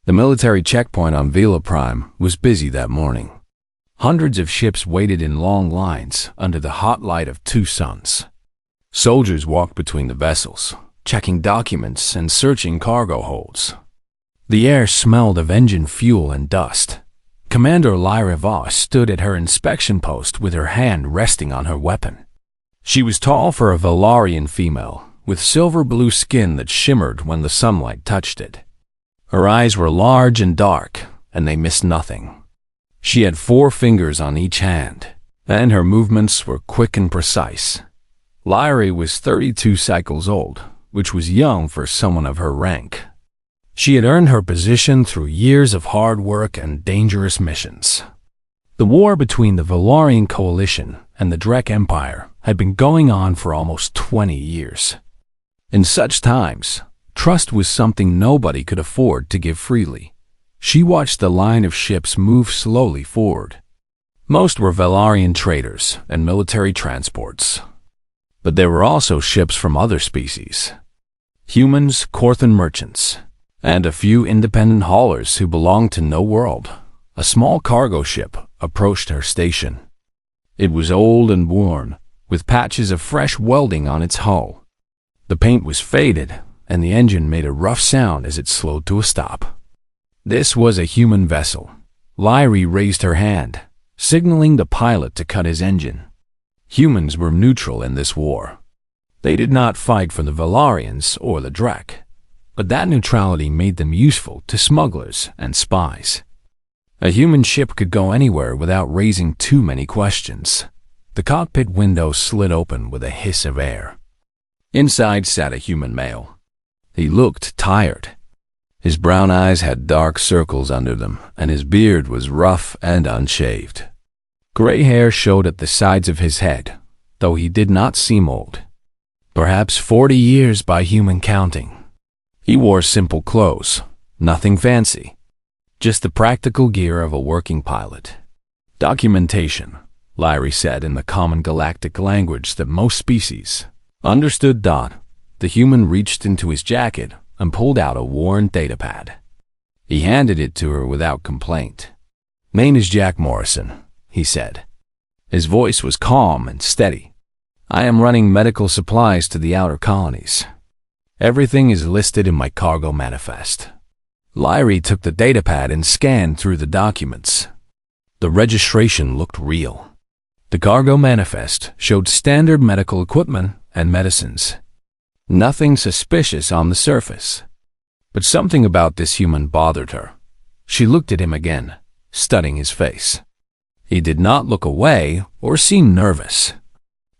The military checkpoint on Vela Prime was busy that morning. Hundreds of ships waited in long lines under the hot light of two suns. Soldiers walked between the vessels, checking documents and searching cargo holds. The air smelled of engine fuel and dust. Commander Lyra Voss stood at her inspection post with her hand resting on her weapon. She was tall for a Valarian female, with silver-blue skin that shimmered when the sunlight touched it. Her eyes were large and dark, and they missed nothing. She had 4 fingers on each hand, and her movements were quick and precise. Lyra was 32 cycles old, which was young for someone of her rank. She had earned her position through years of hard work and dangerous missions. The war between the Valarian coalition and the Drek Empire had been going on for almost 20 years. In such times, trust was something nobody could afford to give freely. She watched the line of ships move slowly forward. Most were Valarian traders and military transports. But there were also ships from other species. Humans, Korthan merchants, and a few independent haulers who belonged to no world. A small cargo ship approached her station. It was old and worn, with patches of fresh welding on its hull. The paint was faded, and the engine made a rough sound as it slowed to a stop. This was a human vessel. Lyra raised her hand, signaling the pilot to cut his engine. Humans were neutral in this war. They did not fight for the Valarians or the Drek, but that neutrality made them useful to smugglers and spies. A human ship could go anywhere without raising too many questions. The cockpit window slid open with a hiss of air. Inside sat a human male. He looked tired. His brown eyes had dark circles under them, and his beard was rough and unshaved. Gray hair showed at the sides of his head, though he did not seem old. Perhaps 40 years by human counting. He wore simple clothes, nothing fancy, just the practical gear of a working pilot. Documentation, Lyra said in the common galactic language that most species understood. The human reached into his jacket and pulled out a worn datapad. He handed it to her without complaint. "Name is Jack Morrison," he said. His voice was calm and steady. "I am running medical supplies to the outer colonies. Everything is listed in my cargo manifest." Lyra took the datapad and scanned through the documents. The registration looked real. The cargo manifest showed standard medical equipment and medicines. Nothing suspicious on the surface. But something about this human bothered her. She looked at him again, studying his face. He did not look away or seem nervous.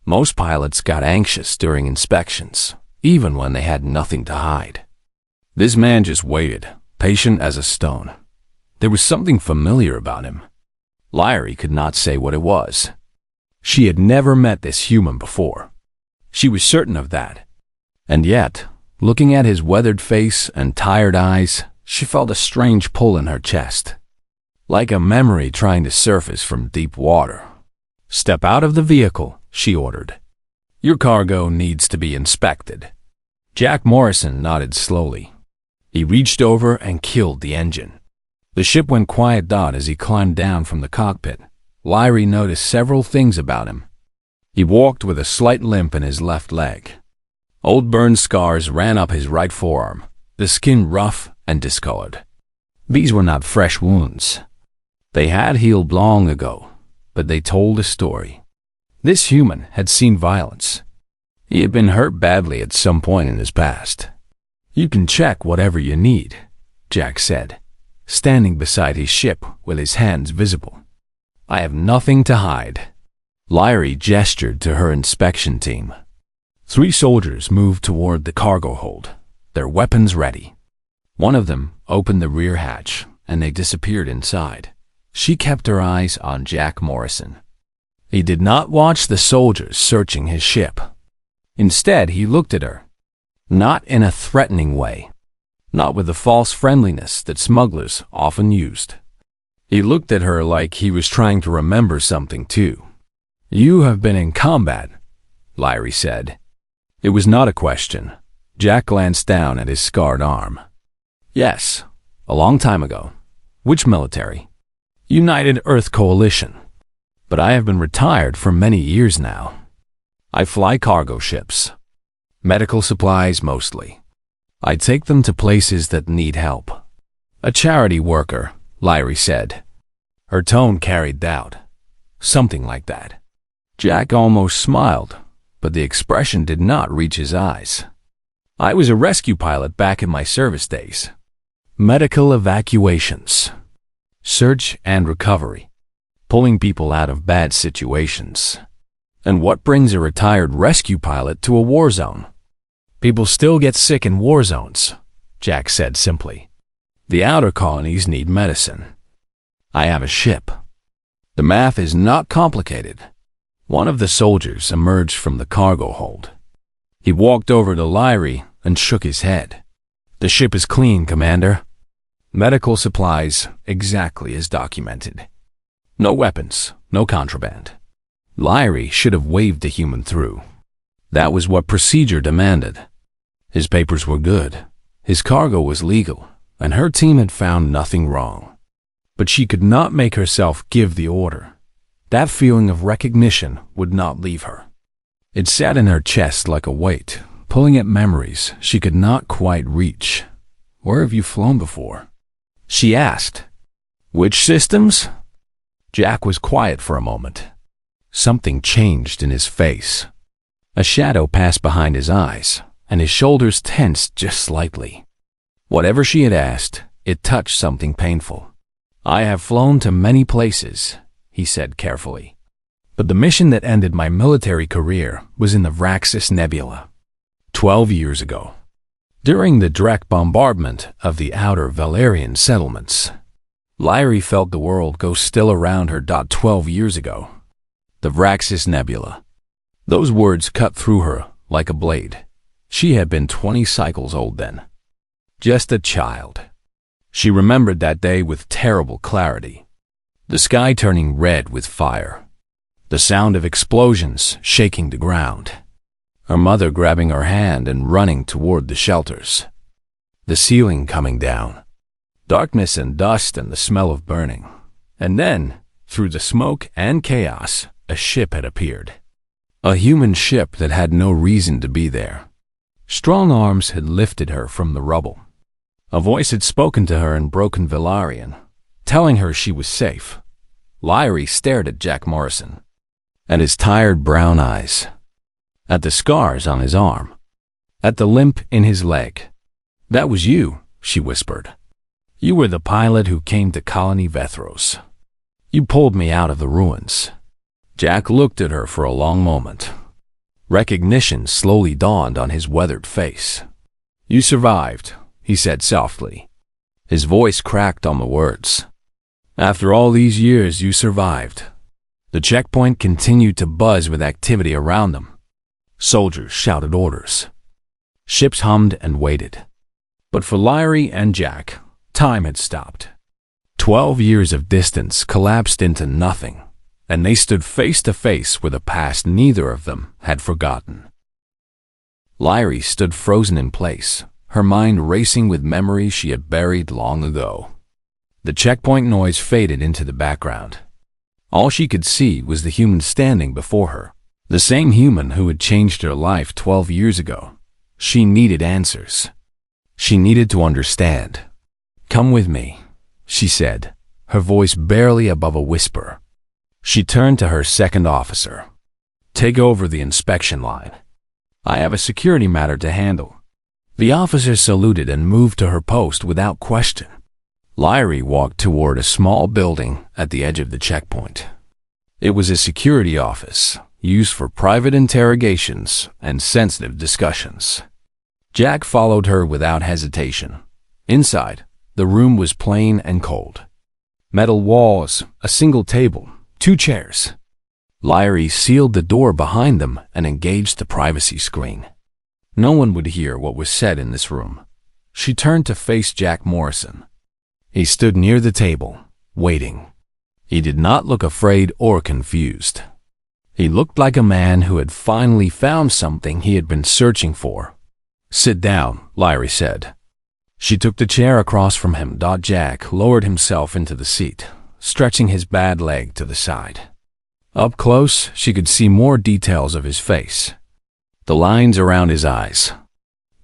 Most pilots got anxious during inspections, even when they had nothing to hide. This man just waited, patient as a stone. There was something familiar about him. Lyra could not say what it was. She had never met this human before. She was certain of that. And yet, looking at his weathered face and tired eyes, she felt a strange pull in her chest. Like a memory trying to surface from deep water. "Step out of the vehicle," she ordered. "Your cargo needs to be inspected." Jack Morrison nodded slowly. He reached over and killed the engine. The ship went quiet as he climbed down from the cockpit. Lyra noticed several things about him. He walked with a slight limp in his left leg. Old burn scars ran up his right forearm, the skin rough and discolored. These were not fresh wounds. They had healed long ago, but they told a story. This human had seen violence. He had been hurt badly at some point in his past. "You can check whatever you need," Jack said, standing beside his ship with his hands visible. "I have nothing to hide." Lyra gestured to her inspection team. 3 soldiers moved toward the cargo hold, their weapons ready. One of them opened the rear hatch, and they disappeared inside. She kept her eyes on Jack Morrison. He did not watch the soldiers searching his ship. Instead, he looked at her, not in a threatening way, not with the false friendliness that smugglers often used. He looked at her like he was trying to remember something too. "You have been in combat," Lyra said. It was not a question. Jack glanced down at his scarred arm. "Yes, A long time ago. Which military? United Earth Coalition. But I have been retired for many years now. I fly cargo ships. Medical supplies mostly. I take them to places that need help. A charity worker, Lyrie said. Her tone carried doubt. Something like that. Jack almost smiled, but the expression did not reach his eyes. I was a rescue pilot back in my service days. Medical evacuations. Search and recovery. Pulling people out of bad situations. And what brings a retired rescue pilot to a war zone? People still get sick in war zones, Jack said simply. The outer colonies need medicine. I have a ship. The math is not complicated. One of the soldiers emerged from the cargo hold. He walked over to Lyrie and shook his head. The ship is clean, Commander. Medical supplies exactly as documented. No weapons, no contraband. Lyrie should have waved the human through. That was what procedure demanded. His papers were good, his cargo was legal, and her team had found nothing wrong. But she could not make herself give the order. That feeling of recognition would not leave her. It sat in her chest like a weight, pulling at memories she could not quite reach. Where have you flown before? She asked. Which systems? Jack was quiet for a moment. Something changed in his face. A shadow passed behind his eyes, and his shoulders tensed just slightly. Whatever she had asked, it touched something painful. I have flown to many places, he said carefully. But the mission that ended my military career was in the Vraxis Nebula. 12 years ago. During the direct bombardment of the outer Valerian settlements, Lyrie felt the world go still around her. 12 years ago. The Vraxis Nebula. Those words cut through her like a blade. She had been 20 cycles old then. Just a child. She remembered that day with terrible clarity. The sky turning red with fire. The sound of explosions shaking the ground. Her mother grabbing her hand and running toward the shelters. The ceiling coming down. Darkness and dust and the smell of burning. And then, through the smoke and chaos, a ship had appeared. A human ship that had no reason to be there. Strong arms had lifted her from the rubble. A voice had spoken to her in broken Valarian, telling her she was safe. Lyrie stared at Jack Morrison, at his tired brown eyes, at the scars on his arm, at the limp in his leg. That was you, she whispered. You were the pilot who came to Colony Vethros. You pulled me out of the ruins. Jack looked at her for a long moment. Recognition slowly dawned on his weathered face. You survived, he said softly. His voice cracked on the words. After all these years, you survived. The checkpoint continued to buzz with activity around them. Soldiers shouted orders. Ships hummed and waited. But for Lyrie and Jack, time had stopped. 12 years of distance collapsed into nothing, and they stood face to face with a past neither of them had forgotten. Lyrie stood frozen in place, her mind racing with memories she had buried long ago. The checkpoint noise faded into the background. All she could see was the human standing before her, the same human who had changed her life 12 years ago. She needed answers. She needed to understand. Come with me, she said, her voice barely above a whisper. She turned to her second officer. Take over the inspection line. I have a security matter to handle. The officer saluted and moved to her post without question. Lyrie walked toward a small building at the edge of the checkpoint. It was a security office, used for private interrogations and sensitive discussions. Jack followed her without hesitation. Inside, the room was plain and cold. Metal walls, a single table, 2 chairs. Lyrie sealed the door behind them and engaged the privacy screen. No one would hear what was said in this room. She turned to face Jack Morrison. He stood near the table, waiting. He did not look afraid or confused. He looked like a man who had finally found something he had been searching for. Sit down, Lyrie said. She took the chair across from him. Jack lowered himself into the seat, stretching his bad leg to the side. Up close, she could see more details of his face. The lines around his eyes.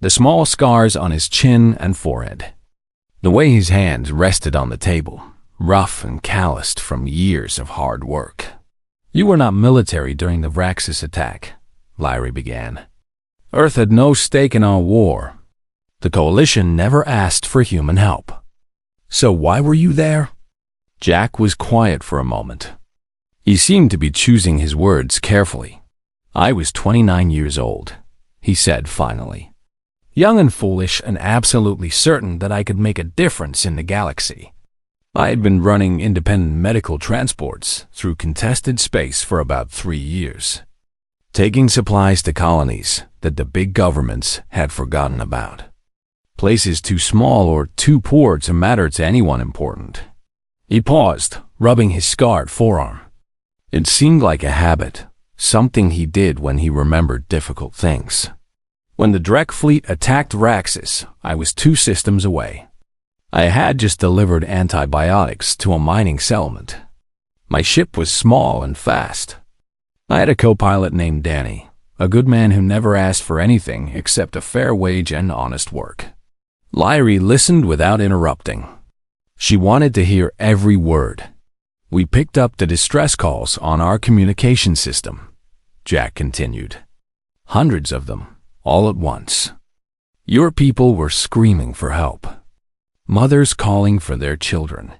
The small scars on his chin and forehead. The way his hands rested on the table, rough and calloused from years of hard work. "You were not military during the Vraxis attack," Lyrie began. "Earth had no stake in our war. The Coalition never asked for human help. So why were you there?" Jack was quiet for a moment. He seemed to be choosing his words carefully. "I was 29 years old," he said finally. "Young and foolish and absolutely certain that I could make a difference in the galaxy. I had been running independent medical transports through contested space for about 3 years, taking supplies to colonies that the big governments had forgotten about. Places too small or too poor to matter to anyone important." He paused, rubbing his scarred forearm. It seemed like a habit, something he did when he remembered difficult things. "When the Drek fleet attacked Vraxis, I was 2 systems away. I had just delivered antibiotics to a mining settlement. My ship was small and fast. I had a co-pilot named Danny, a good man who never asked for anything except a fair wage and honest work." Lyrie listened without interrupting. She wanted to hear every word. "We picked up the distress calls on our communication system," Jack continued. "Hundreds of them, all at once. Your people were screaming for help. Mothers calling for their children.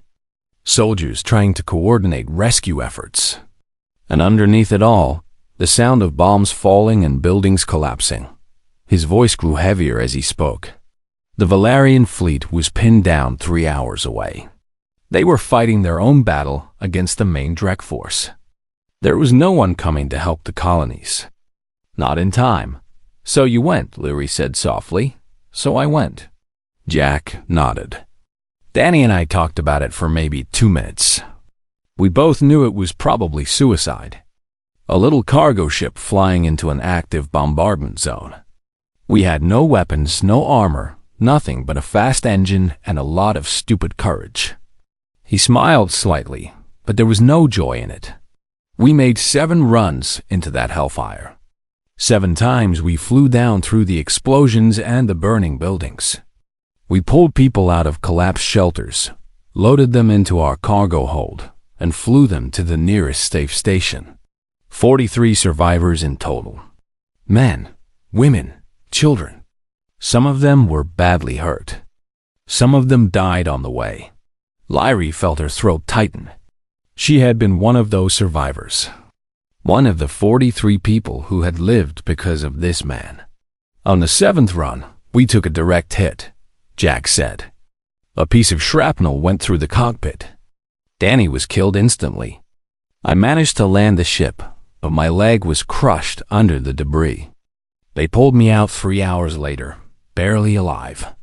Soldiers trying to coordinate rescue efforts. And underneath it all, the sound of bombs falling and buildings collapsing." His voice grew heavier as he spoke. "The Valerian fleet was pinned down 3 hours away. They were fighting their own battle against the main Drek force. There was no one coming to help the colonies. Not in time. So you went," Lyrie said softly. "So I went." Jack nodded. "Danny and I talked about it for maybe 2 minutes. We both knew it was probably suicide. A little cargo ship flying into an active bombardment zone. We had no weapons, no armor, nothing but a fast engine and a lot of stupid courage." He smiled slightly, but there was no joy in it. "We made 7 runs into that hellfire. 7 times we flew down through the explosions and the burning buildings. We pulled people out of collapsed shelters, loaded them into our cargo hold, and flew them to the nearest safe station. 43 survivors in total. Men, women, children. Some of them were badly hurt. Some of them died on the way." Lyrie felt her throat tighten. She had been one of those survivors. One of the 43 people who had lived because of this man. "On the 7th run, we took a direct hit," Jack said. "A piece of shrapnel went through the cockpit. Danny was killed instantly. I managed to land the ship, but my leg was crushed under the debris. They pulled me out 3 hours later, barely alive."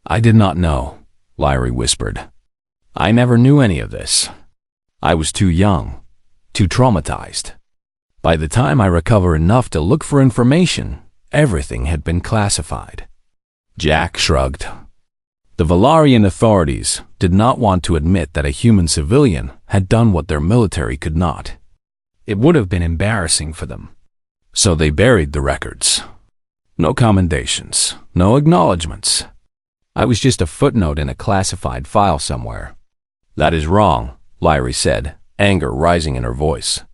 "I did not know," Lyrie whispered. "I never knew any of this. I was too young, too traumatized. By the time I recovered enough to look for information, everything had been classified." Jack shrugged. The Valarian authorities did not want to admit that a human civilian had done what their military could not. It would have been embarrassing for them. So they buried the records. No commendations, no acknowledgments. I was just a footnote in a classified file somewhere. "That is wrong," Lyrie said, anger rising in her voice.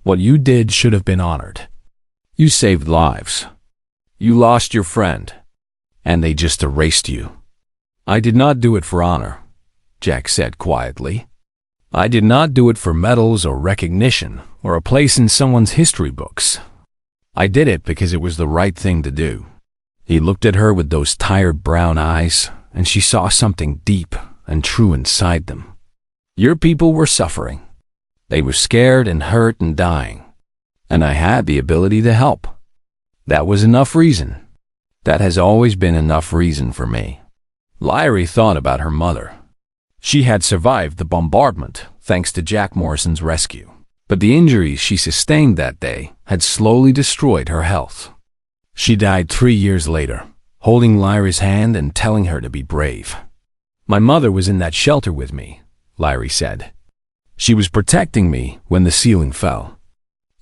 "What you did should have been honored. You saved lives. You lost your friend, and they just erased you." "I did not do it for honor," Jack said quietly. "I did not do it for medals or recognition or a place in someone's history books. I did it because it was the right thing to do." He looked at her with those tired brown eyes, and she saw something deep and true inside them. "Your people were suffering. They were scared and hurt and dying. And I had the ability to help. That was enough reason. That has always been enough reason for me." Lyrie thought about her mother. She had survived the bombardment thanks to Jack Morrison's rescue. But the injuries she sustained that day had slowly destroyed her health. She died 3 years later, holding Lyra's hand and telling her to be brave. "My mother was in that shelter with me," Lyra said. "She was protecting me when the ceiling fell.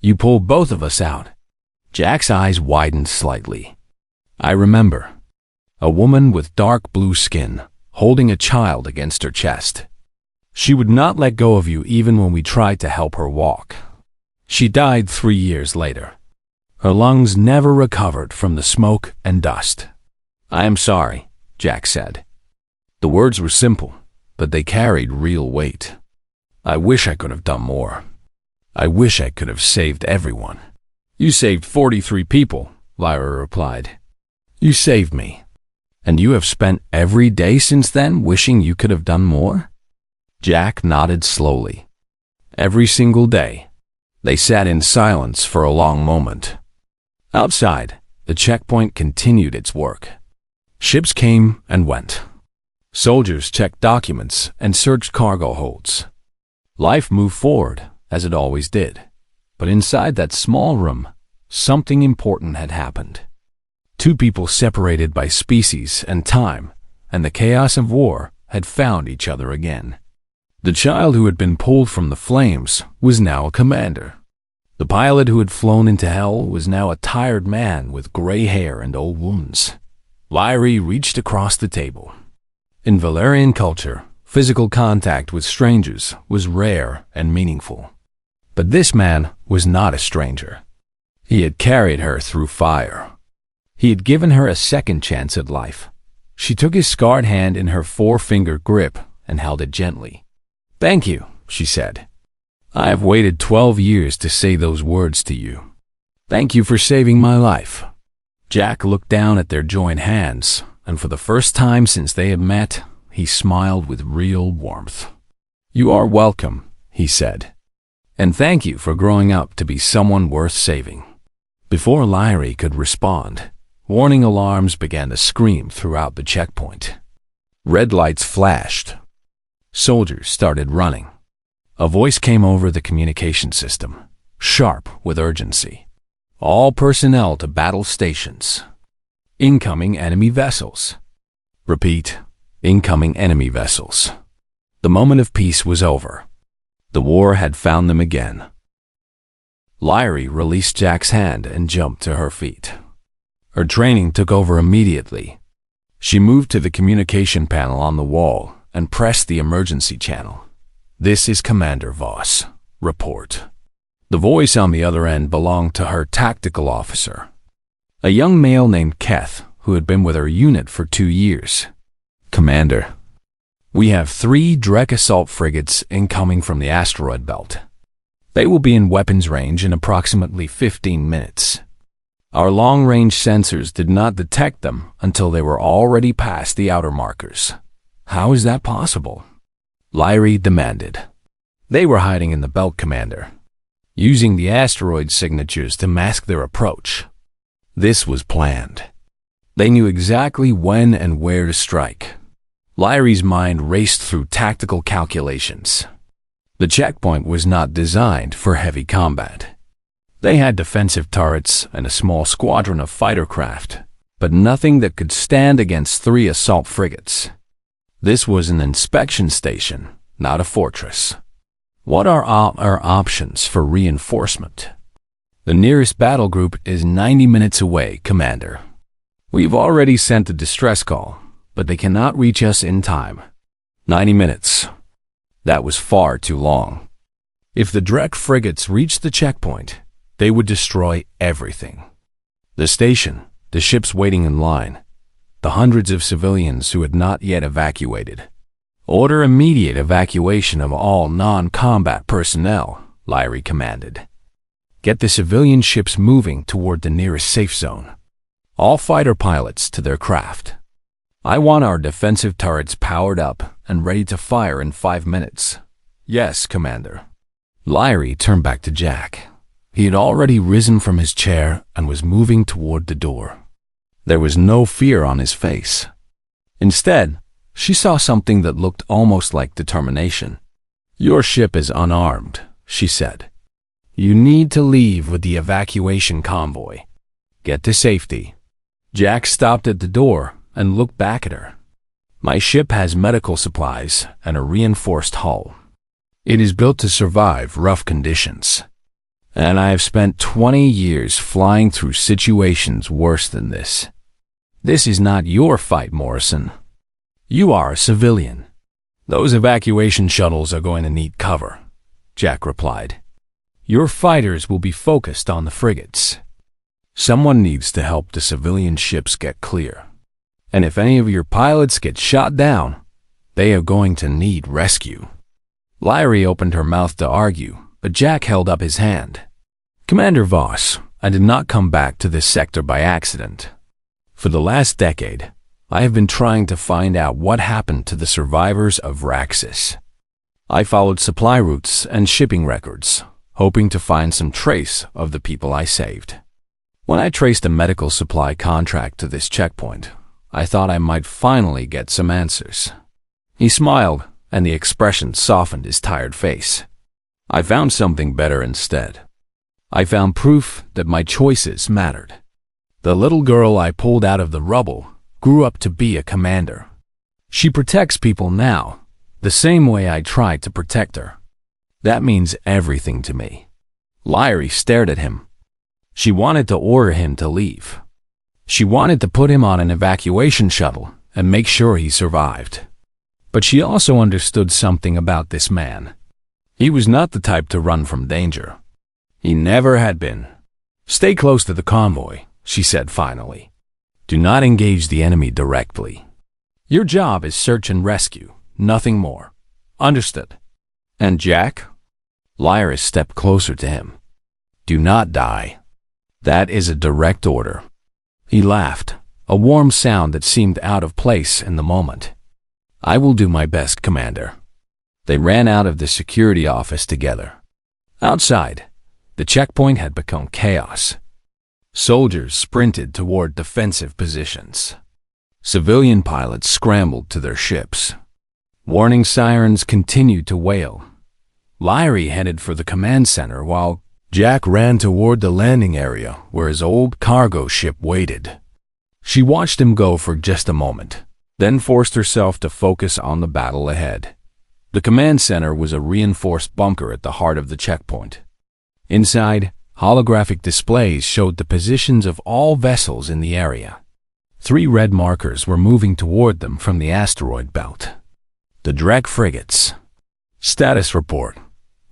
You pulled both of us out." Jack's eyes widened slightly. "I remember. A woman with dark blue skin, holding a child against her chest. She would not let go of you even when we tried to help her walk. She died 3 years later. Her lungs never recovered from the smoke and dust." "I am sorry," Jack said. The words were simple, but they carried real weight. "I wish I could have done more. I wish I could have saved everyone." "You saved 43 people," Lyra replied. "You saved me. And you have spent every day since then wishing you could have done more?" Jack nodded slowly. "Every single day." They sat in silence for a long moment. Outside, the checkpoint continued its work. Ships came and went. Soldiers checked documents and searched cargo holds. Life moved forward, as it always did. But inside that small room, something important had happened. Two people separated by species and time, and the chaos of war, had found each other again. The child who had been pulled from the flames was now a commander. The pilot who had flown into hell was now a tired man with gray hair and old wounds. Lyra reached across the table. In Valerian culture, physical contact with strangers was rare and meaningful. But this man was not a stranger. He had carried her through fire. He had given her a second chance at life. She took his scarred hand in her 4-finger grip and held it gently. "Thank you," she said. "I have waited 12 years to say those words to you. Thank you for saving my life." Jack looked down at their joined hands, and for the first time since they had met, he smiled with real warmth. "You are welcome," he said. "And thank you for growing up to be someone worth saving." Before Lyra could respond, warning alarms began to scream throughout the checkpoint. Red lights flashed. Soldiers started running. A voice came over the communication system, sharp with urgency. "All personnel to battle stations. Incoming enemy vessels." Repeat, incoming enemy vessels. The moment of peace was over. The war had found them again. Lyra released Jack's hand and jumped to her feet. Her training took over immediately. She moved to the communication panel on the wall and pressed the emergency channel. "This is Commander Voss. Report." The voice on the other end belonged to her tactical officer, a young male named Keth, who had been with her unit for 2 years. "Commander, we have 3 Drek assault frigates incoming from the asteroid belt. They will be in weapons range in approximately 15 minutes. Our long-range sensors did not detect them until they were already past the outer markers. How is that possible?" Lyra demanded. "They were hiding in the belt, Commander, using the asteroid signatures to mask their approach. This was planned. They knew exactly when and where to strike." Lyra's mind raced through tactical calculations. The checkpoint was not designed for heavy combat. They had defensive turrets and a small squadron of fighter craft, but nothing that could stand against 3 assault frigates. This was an inspection station, not a fortress. "What are our options for reinforcement?" "The nearest battle group is 90 minutes away, Commander. We've already sent a distress call, but they cannot reach us in time." 90 minutes. That was far too long. If the Drek frigates reached the checkpoint, they would destroy everything. The station, the ships waiting in line, the hundreds of civilians who had not yet evacuated. "Order immediate evacuation of all non-combat personnel," Lyra commanded. "Get the civilian ships moving toward the nearest safe zone. All fighter pilots to their craft. I want our defensive turrets powered up and ready to fire in 5 minutes." "Yes, Commander." Lyra turned back to Jack. He had already risen from his chair and was moving toward the door. There was no fear on his face. Instead, she saw something that looked almost like determination. "Your ship is unarmed," she said. "You need to leave with the evacuation convoy. Get to safety. Jack stopped at the door and looked back at her. My ship has medical supplies and a reinforced hull. It is built to survive rough conditions. And I have spent 20 years flying through situations worse than this. This is not your fight, Morrison. You are a civilian. Those evacuation shuttles are going to need cover, Jack replied. Your fighters will be focused on the frigates. Someone needs to help the civilian ships get clear. And if any of your pilots get shot down, they are going to need rescue. Lyrie opened her mouth to argue, but Jack held up his hand. Commander Voss, I did not come back to this sector by accident. For the last decade, I have been trying to find out what happened to the survivors of Raxus. I followed supply routes and shipping records, hoping to find some trace of the people I saved. When I traced a medical supply contract to this checkpoint, I thought I might finally get some answers. He smiled, and the expression softened his tired face. I found something better instead. I found proof that my choices mattered. The little girl I pulled out of the rubble grew up to be a commander. She protects people now, the same way I tried to protect her. That means everything to me. Lyrie stared at him. She wanted to order him to leave. She wanted to put him on an evacuation shuttle and make sure he survived. But she also understood something about this man. He was not the type to run from danger. He never had been. Stay close to the convoy, she said finally. Do not engage the enemy directly. Your job is search and rescue, nothing more. Understood? And Jack? Lyris stepped closer to him. Do not die. That is a direct order. He laughed, a warm sound that seemed out of place in the moment. I will do my best, Commander. They ran out of the security office together. Outside, the checkpoint had become chaos. Soldiers sprinted toward defensive positions. Civilian pilots scrambled to their ships. Warning sirens continued to wail. Lyrie headed for the command center while Jack ran toward the landing area where his old cargo ship waited. She watched him go for just a moment, then forced herself to focus on the battle ahead. The command center was a reinforced bunker at the heart of the checkpoint. Inside, holographic displays showed the positions of all vessels in the area. 3 red markers were moving toward them from the asteroid belt. The Drek frigates. Status report,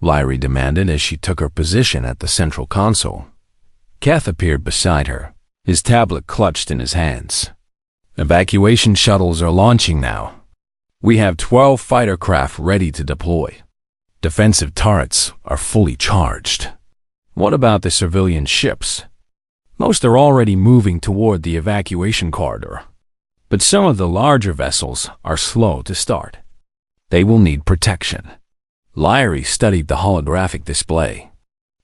Lyrie demanded as she took her position at the central console. Keth appeared beside her, his tablet clutched in his hands. Evacuation shuttles are launching now. We have 12 fighter craft ready to deploy. Defensive turrets are fully charged. What about the civilian ships? Most are already moving toward the evacuation corridor, but some of the larger vessels are slow to start. They will need protection. Lyrie studied the holographic display.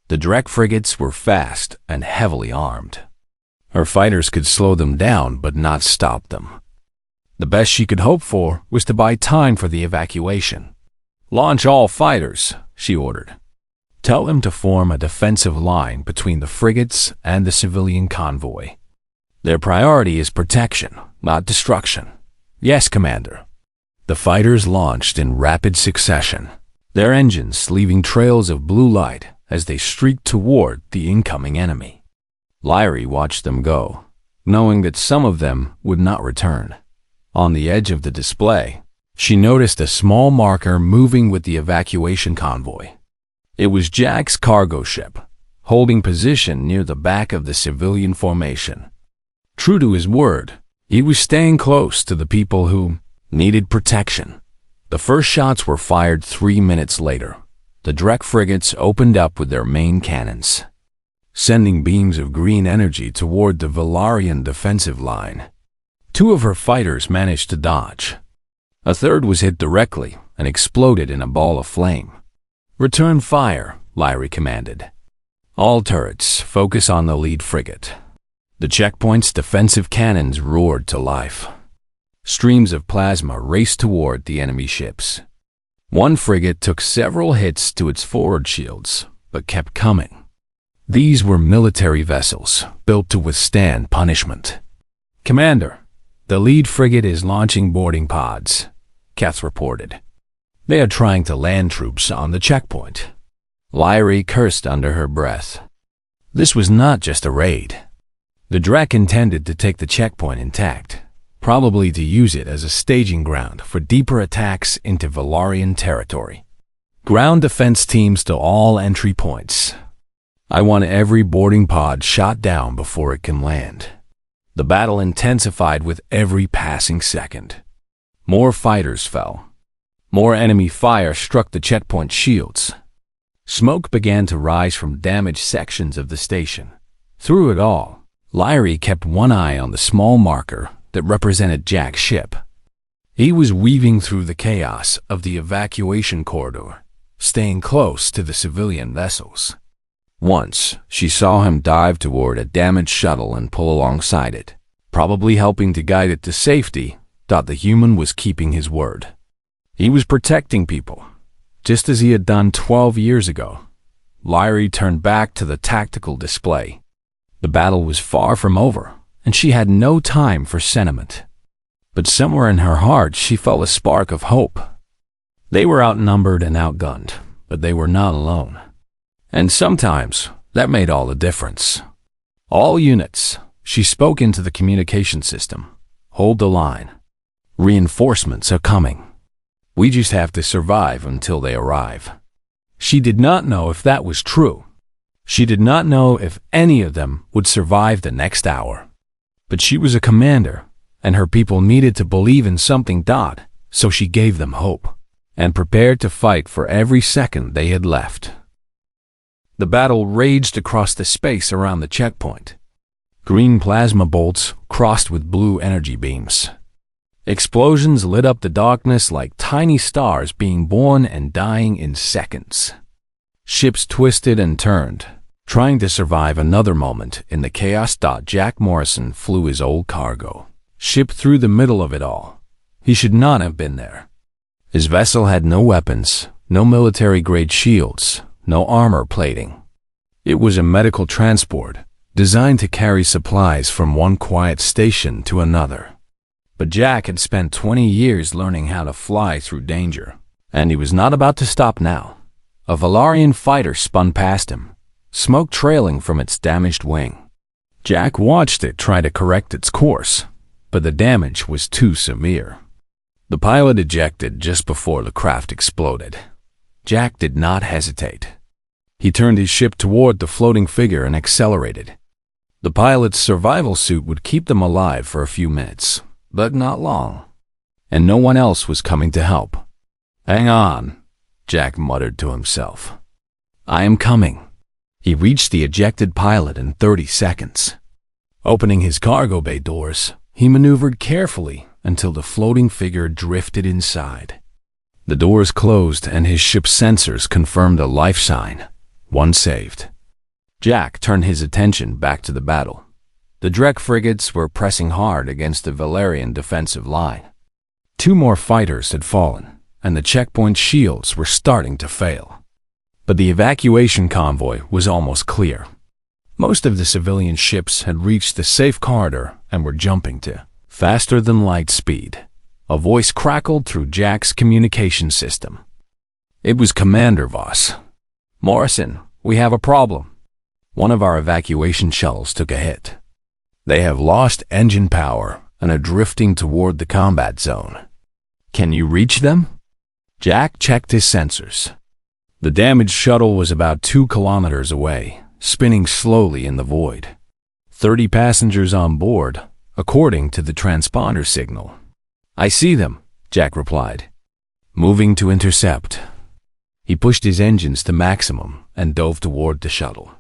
The Drek frigates were fast and heavily armed. Her fighters could slow them down but not stop them. The best she could hope for was to buy time for the evacuation. Launch all fighters, she ordered. Tell them to form a defensive line between the frigates and the civilian convoy. Their priority is protection, not destruction. Yes, Commander. The fighters launched in rapid succession, their engines leaving trails of blue light as they streaked toward the incoming enemy. Lyrie watched them go, knowing that some of them would not return. On the edge of the display, she noticed a small marker moving with the evacuation convoy. It was Jack's cargo ship, holding position near the back of the civilian formation. True to his word, he was staying close to the people who needed protection. The first shots were fired 3 minutes later. The Drek frigates opened up with their main cannons, sending beams of green energy toward the Valarian defensive line. 2 of her fighters managed to dodge. A third was hit directly and exploded in a ball of flame. Return fire, Lyrie commanded. All turrets focus on the lead frigate. The checkpoint's defensive cannons roared to life. Streams of plasma raced toward the enemy ships. One frigate took several hits to its forward shields, but kept coming. These were military vessels built to withstand punishment. "Commander, the lead frigate is launching boarding pods," Keth reported. "They are trying to land troops on the checkpoint." Lyrie cursed under her breath. This was not just a raid. The Drek intended to take the checkpoint intact, probably to use it as a staging ground for deeper attacks into Valarian territory. "Ground defense teams to all entry points. I want every boarding pod shot down before it can land." The battle intensified with every passing second. More fighters fell. More enemy fire struck the checkpoint shields. Smoke began to rise from damaged sections of the station. Through it all, Lyrie kept one eye on the small marker that represented Jack's ship. He was weaving through the chaos of the evacuation corridor, staying close to the civilian vessels. Once, she saw him dive toward a damaged shuttle and pull alongside it, probably helping to guide it to safety. Thought the human was keeping his word. He was protecting people, just as he had done 12 years ago. Lyrie turned back to the tactical display. The battle was far from over, and she had no time for sentiment. But somewhere in her heart she felt a spark of hope. They were outnumbered and outgunned, but they were not alone. And sometimes that made all the difference. "All units," she spoke into the communication system. "Hold the line. Reinforcements are coming. We just have to survive until they arrive." She did not know if that was true. She did not know if any of them would survive the next hour. But she was a commander, and her people needed to believe in something. So she gave them hope, and prepared to fight for every second they had left. The battle raged across the space around the checkpoint. Green plasma bolts crossed with blue energy beams. Explosions lit up the darkness like tiny stars being born and dying in seconds. Ships twisted and turned, trying to survive another moment in the chaos. Jack Morrison flew his old cargo ship through the middle of it all. He should not have been there. His vessel had no weapons, no military-grade shields, no armor plating. It was a medical transport designed to carry supplies from one quiet station to another. But Jack had spent 20 years learning how to fly through danger, and he was not about to stop now. A Valarian fighter spun past him, smoke trailing from its damaged wing. Jack watched it try to correct its course, but the damage was too severe. The pilot ejected just before the craft exploded. Jack did not hesitate. He turned his ship toward the floating figure and accelerated. The pilot's survival suit would keep them alive for a few minutes, but not long. And no one else was coming to help. "Hang on," Jack muttered to himself. "I am coming." He reached the ejected pilot in 30 seconds. Opening his cargo bay doors, he maneuvered carefully until the floating figure drifted inside. The doors closed and his ship's sensors confirmed a life sign. One saved. Jack turned his attention back to the battle. The Drek frigates were pressing hard against the Valarian defensive line. 2 more fighters had fallen, and the checkpoint shields were starting to fail. But the evacuation convoy was almost clear. Most of the civilian ships had reached the safe corridor and were jumping to faster than light speed. A voice crackled through Jack's communication system. It was Commander Voss. "Morrison, we have a problem. One of our evacuation shuttles took a hit. They have lost engine power and are drifting toward the combat zone. Can you reach them?" Jack checked his sensors. The damaged shuttle was about 2 kilometers away, spinning slowly in the void. 30 passengers on board, according to the transponder signal. "I see them," Jack replied. "Moving to intercept." He pushed his engines to maximum and dove toward the shuttle.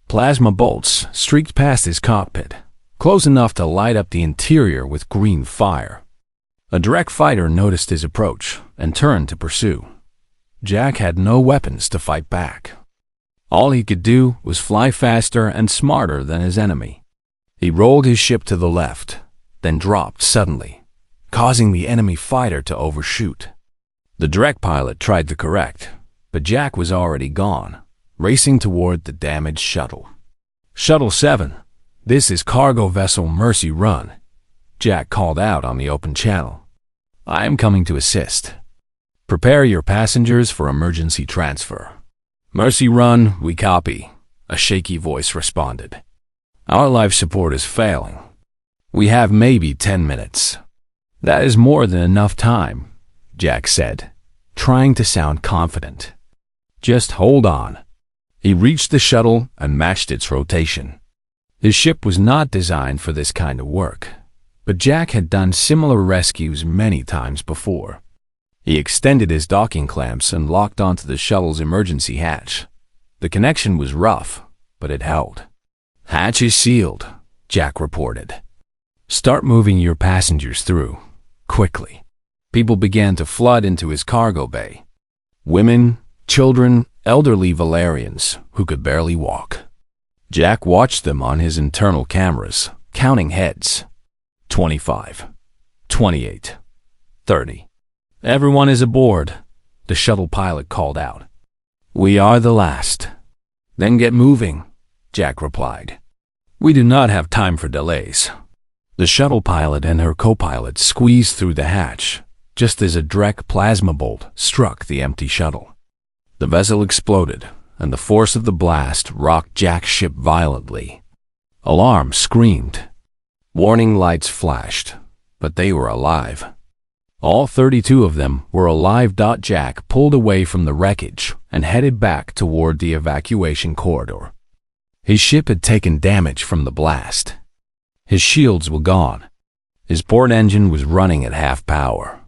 Plasma bolts streaked past his cockpit, close enough to light up the interior with green fire. A Drek fighter noticed his approach and turned to pursue. Jack had no weapons to fight back. All he could do was fly faster and smarter than his enemy. He rolled his ship to the left, then dropped suddenly, causing the enemy fighter to overshoot. The Drek pilot tried to correct, but Jack was already gone, racing toward the damaged shuttle. "Shuttle 7, this is cargo vessel Mercy Run," Jack called out on the open channel. "I am coming to assist. Prepare your passengers for emergency transfer." "Mercy Run, we copy," a shaky voice responded. "Our life support is failing. We have maybe 10 minutes. "That is more than enough time," Jack said, trying to sound confident. "Just hold on." He reached the shuttle and matched its rotation. His ship was not designed for this kind of work, but Jack had done similar rescues many times before. He extended his docking clamps and locked onto the shuttle's emergency hatch. The connection was rough, but it held. "Hatch is sealed," Jack reported. "Start moving your passengers through, quickly." People began to flood into his cargo bay. Women, children, elderly Valerians who could barely walk. Jack watched them on his internal cameras, counting heads. 25, 28, 30. "Everyone is aboard," the shuttle pilot called out. "We are the last." "Then get moving," Jack replied. "We do not have time for delays." The shuttle pilot and her co-pilot squeezed through the hatch, just as a direct plasma bolt struck the empty shuttle. The vessel exploded, and the force of the blast rocked Jack's ship violently. Alarms screamed. Warning lights flashed, but they were alive. All 32 of them were alive. Jack pulled away from the wreckage and headed back toward the evacuation corridor. His ship had taken damage from the blast. His shields were gone. His port engine was running at half power.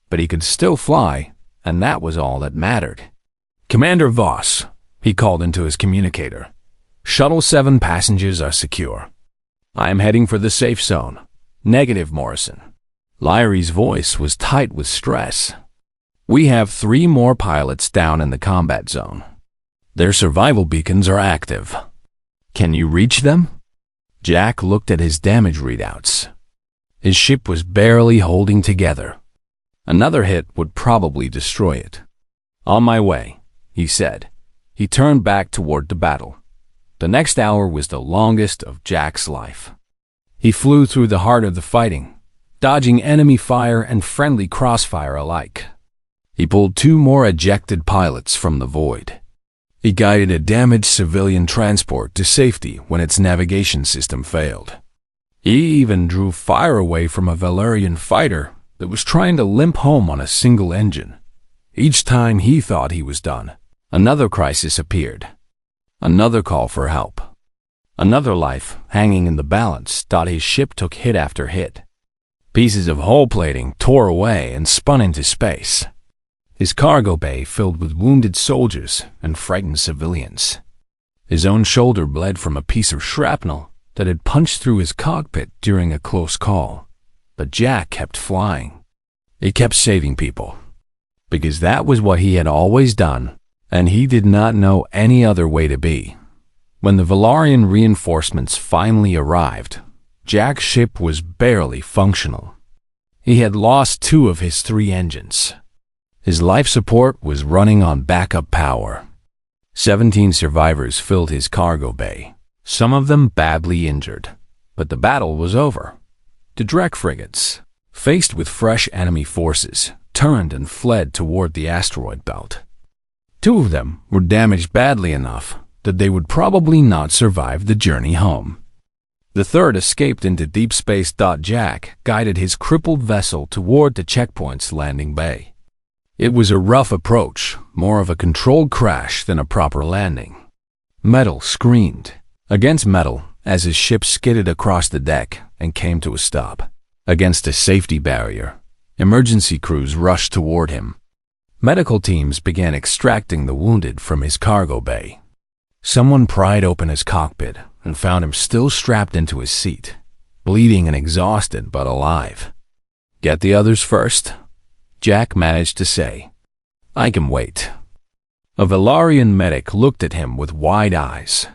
But he could still fly, and that was all that mattered. "Commander Voss," he called into his communicator. "Shuttle 7 passengers are secure. I am heading for the safe zone." "Negative, Morrison." Lyrie's voice was tight with stress. "We have 3 more pilots down in the combat zone. Their survival beacons are active. Can you reach them?" Jack looked at his damage readouts. His ship was barely holding together. Another hit would probably destroy it. "On my way," he said. He turned back toward the battle. The next hour was the longest of Jack's life. He flew through the heart of the fighting, dodging enemy fire and friendly crossfire alike. He pulled 2 more ejected pilots from the void. He guided a damaged civilian transport to safety when its navigation system failed. He even drew fire away from a Valerian fighter that was trying to limp home on a single engine. Each time he thought he was done, another crisis appeared. Another call for help. Another life hanging in the balance. His ship took hit after hit. Pieces of hull plating tore away and spun into space. His cargo bay filled with wounded soldiers and frightened civilians. His own shoulder bled from a piece of shrapnel that had punched through his cockpit during a close call. But Jack kept flying. He kept saving people, because that was what he had always done, and he did not know any other way to be. When the Valerian reinforcements finally arrived, Jack's ship was barely functional. He had lost 2 of his 3 engines. His life support was running on backup power. 17 survivors filled his cargo bay, some of them badly injured. But the battle was over. The Drek frigates, faced with fresh enemy forces, turned and fled toward the asteroid belt. 2 of them were damaged badly enough that they would probably not survive the journey home. The 3rd escaped into deep space. Jack guided his crippled vessel toward the checkpoint's landing bay. It was a rough approach, more of a controlled crash than a proper landing. Metal screamed against metal as his ship skidded across the deck and came to a stop. Against a safety barrier, emergency crews rushed toward him. Medical teams began extracting the wounded from his cargo bay. Someone pried open his cockpit and found him still strapped into his seat, bleeding and exhausted but alive. "Get the others first," Jack managed to say. "I can wait." A Valerian medic looked at him with wide eyes.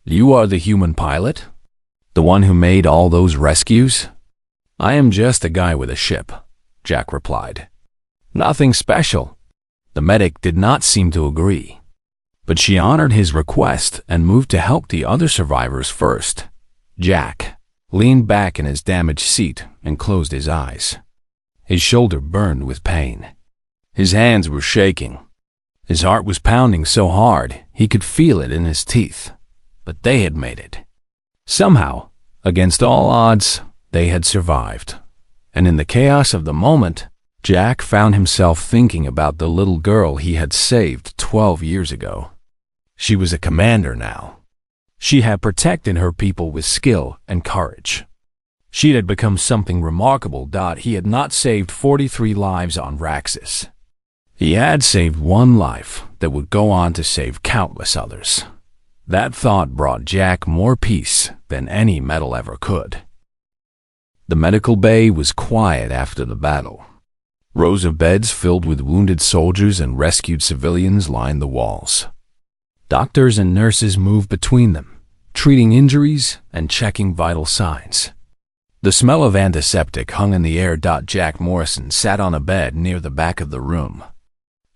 "You are the human pilot? The one who made all those rescues?" "I am just a guy with a ship," Jack replied. "Nothing special." The medic did not seem to agree, but she honored his request and moved to help the other survivors first. Jack, leaned back in his damaged seat and closed his eyes. His shoulder burned with pain. His hands were shaking. His heart was pounding so hard he could feel it in his teeth. But they had made it. Somehow, against all odds, they had survived. And in the chaos of the moment, Jack found himself thinking about the little girl he had saved 12 years ago. She was a commander now. She had protected her people with skill and courage. She had become something remarkable. He had not saved 43 lives on Raxus. He had saved one life that would go on to save countless others. That thought brought Jack more peace than any medal ever could. The medical bay was quiet after the battle. Rows of beds filled with wounded soldiers and rescued civilians lined the walls. Doctors and nurses moved between them, treating injuries and checking vital signs. The smell of antiseptic hung in the air. Jack Morrison sat on a bed near the back of the room.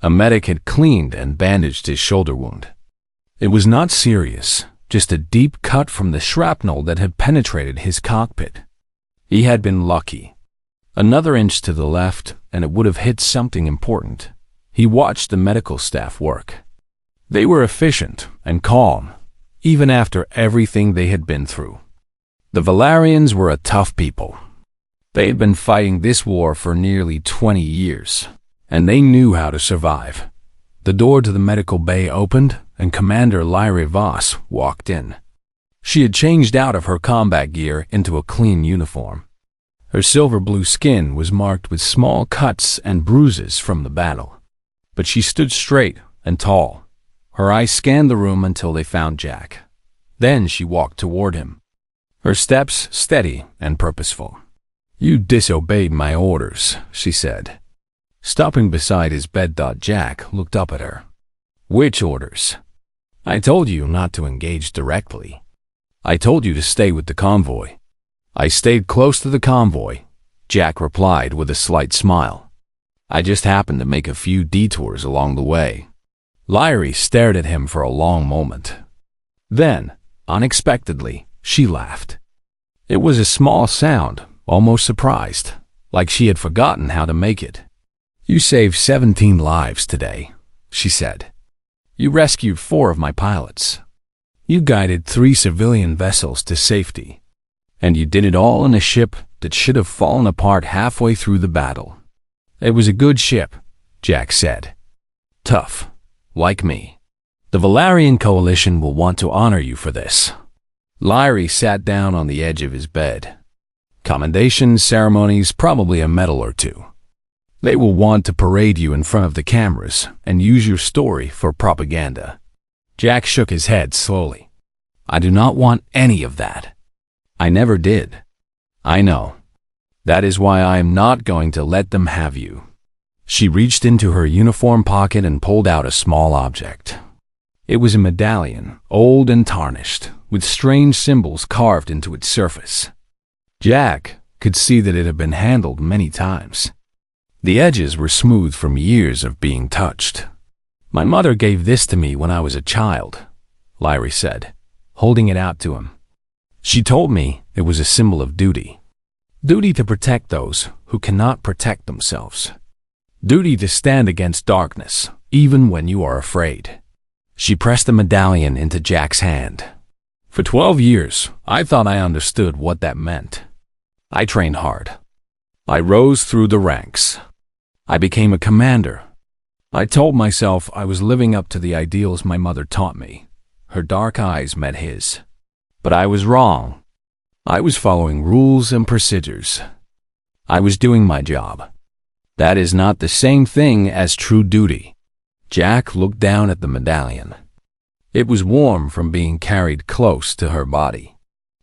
A medic had cleaned and bandaged his shoulder wound. It was not serious, just a deep cut from the shrapnel that had penetrated his cockpit. He had been lucky. Another inch to the left, and it would have hit something important. He watched the medical staff work. They were efficient and calm, even after everything they had been through. The Valarians were a tough people. They had been fighting this war for nearly 20 years, and they knew how to survive. The door to the medical bay opened, and Commander Lyra Voss walked in. She had changed out of her combat gear into a clean uniform. Her silver-blue skin was marked with small cuts and bruises from the battle. But she stood straight and tall. Her eyes scanned the room until they found Jack. Then she walked toward him. Her steps steady and purposeful. "You disobeyed my orders," she said. Stopping beside his bed, Jack looked up at her. "Which orders?" "I told you not to engage directly. I told you to stay with the convoy." "I stayed close to the convoy," Jack replied with a slight smile. "I just happened to make a few detours along the way." Lyra stared at him for a long moment. Then, unexpectedly, she laughed. It was a small sound, almost surprised, like she had forgotten how to make it. "You saved 17 lives today," she said. "You rescued 4 of my pilots. You guided 3 civilian vessels to safety. And you did it all in a ship that should have fallen apart halfway through the battle." "It was a good ship," Jack said. "Tough, like me. The Valarian coalition will want to honor you for this." Lyra sat down on the edge of his bed. "Commendations, ceremonies, probably a medal or 2. They will want to parade you in front of the cameras and use your story for propaganda." Jack shook his head slowly. "I do not want any of that. I never did. I know. That is why I am not going to let them have you." She reached into her uniform pocket and pulled out a small object. It was a medallion, old and tarnished, with strange symbols carved into its surface. Jack could see that it had been handled many times. The edges were smooth from years of being touched. "My mother gave this to me when I was a child," Lyra said, holding it out to him. "She told me it was a symbol of duty. Duty to protect those who cannot protect themselves. Duty to stand against darkness, even when you are afraid." She pressed the medallion into Jack's hand. "For 12 years, I thought I understood what that meant. I trained hard. I rose through the ranks. I became a commander. I told myself I was living up to the ideals my mother taught me." Her dark eyes met his. "But I was wrong. I was following rules and procedures. I was doing my job. That is not the same thing as true duty." Jack looked down at the medallion. It was warm from being carried close to her body.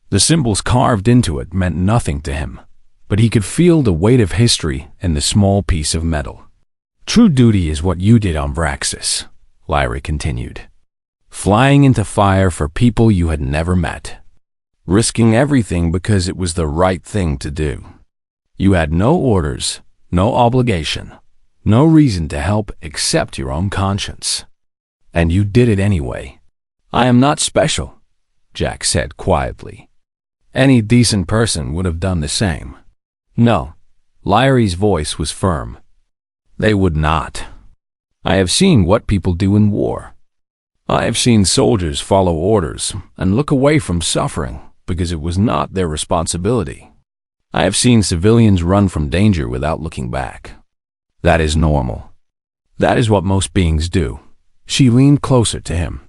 The symbols carved into it meant nothing to him, but he could feel the weight of history in the small piece of metal. "True duty is what you did on Vraxis," Lyra continued. "Flying into fire for people you had never met. Risking everything because it was the right thing to do. You had no orders, no obligation, no reason to help except your own conscience. And you did it anyway." "I am not special," Jack said quietly. Any decent person would have done the same. No, Lyree's voice was firm. They would not. I have seen what people do in war. I have seen soldiers follow orders and look away from suffering because it was not their responsibility. I have seen civilians run from danger without looking back. That is normal. That is what most beings do. She leaned closer to him.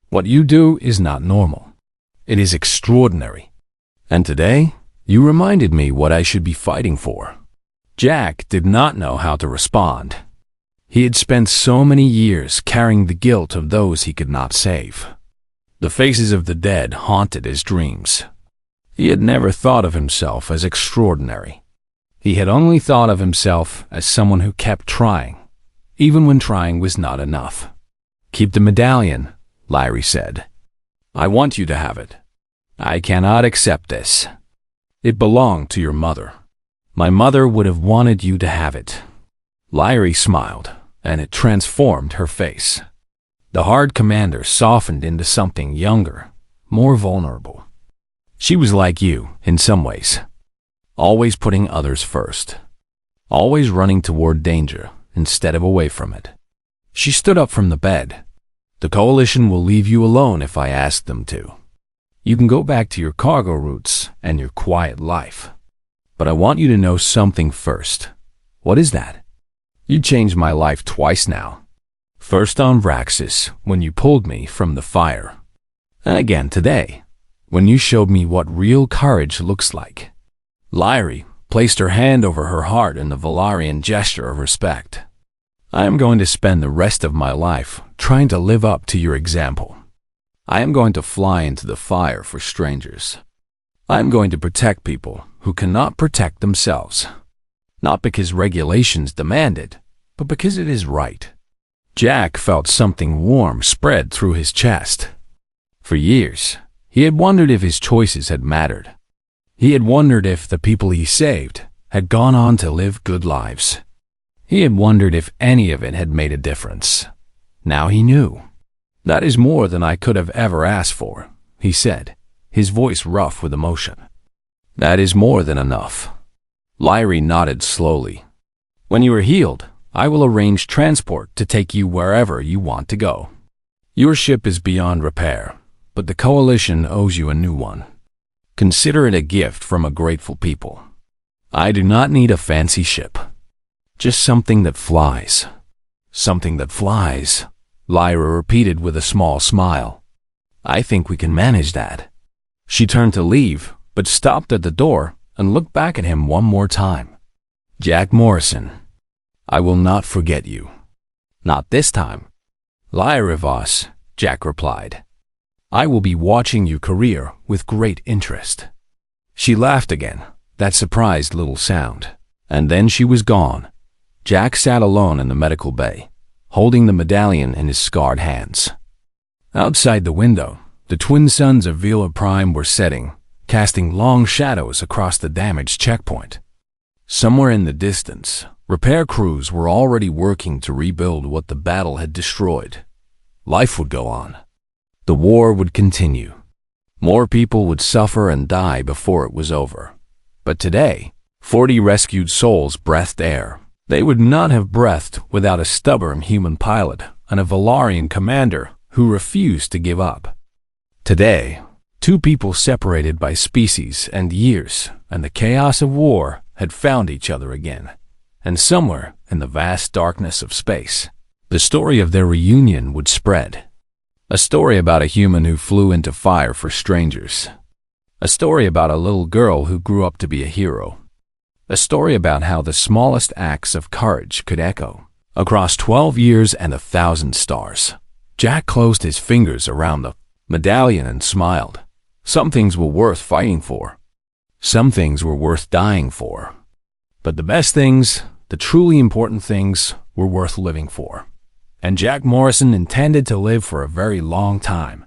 What you do is not normal. It is extraordinary. And today, you reminded me what I should be fighting for. Jack did not know how to respond. He had spent so many years carrying the guilt of those he could not save. The faces of the dead haunted his dreams. He had never thought of himself as extraordinary. He had only thought of himself as someone who kept trying, even when trying was not enough. Keep the medallion, Lyrie said. I want you to have it. I cannot accept this. It belonged to your mother. My mother would have wanted you to have it. Lyrie smiled, and it transformed her face. The hard commander softened into something younger, more vulnerable. She was like you, in some ways. Always putting others first. Always running toward danger instead of away from it. She stood up from the bed. The coalition will leave you alone if I ask them to. You can go back to your cargo routes and your quiet life. But I want you to know something first. What is that? You changed my life twice now. First on Vraxis, when you pulled me from the fire. And again today, when you showed me what real courage looks like. Lyrie placed her hand over her heart in the Valarian gesture of respect. I am going to spend the rest of my life trying to live up to your example. I am going to fly into the fire for strangers. I am going to protect people who cannot protect themselves. Not because regulations demand it, but because it is right. Jack felt something warm spread through his chest. For years, he had wondered if his choices had mattered. He had wondered if the people he saved had gone on to live good lives. He had wondered if any of it had made a difference. Now he knew. That is more than I could have ever asked for, he said, his voice rough with emotion. That is more than enough. Lyrie nodded slowly. When you are healed, I will arrange transport to take you wherever you want to go. Your ship is beyond repair, but the Coalition owes you a new one. Consider it a gift from a grateful people. I do not need a fancy ship. Just something that flies. Something that flies, Lyra repeated with a small smile. I think we can manage that. She turned to leave, but stopped at the door and looked back at him one more time. Jack Morrison, I will not forget you. Not this time. Lyra Voss, Jack replied. I will be watching your career with great interest. She laughed again, that surprised little sound, and then she was gone. Jack sat alone in the medical bay, holding the medallion in his scarred hands. Outside the window, the twin suns of Vela Prime were setting, casting long shadows across the damaged checkpoint. Somewhere in the distance, repair crews were already working to rebuild what the battle had destroyed. Life would go on. The war would continue. More people would suffer and die before it was over. But today, 40 rescued souls breathed air. They would not have breathed without a stubborn human pilot and a Valarian commander who refused to give up. Today, 2 people separated by species and years and the chaos of war had found each other again. And somewhere in the vast darkness of space, the story of their reunion would spread. A story about a human who flew into fire for strangers. A story about a little girl who grew up to be a hero. A story about how the smallest acts of courage could echo across 12 years and 1,000 stars. Jack closed his fingers around the medallion and smiled. Some things were worth fighting for. Some things were worth dying for. But the best things, the truly important things, were worth living for. And Jack Morrison intended to live for a very long time.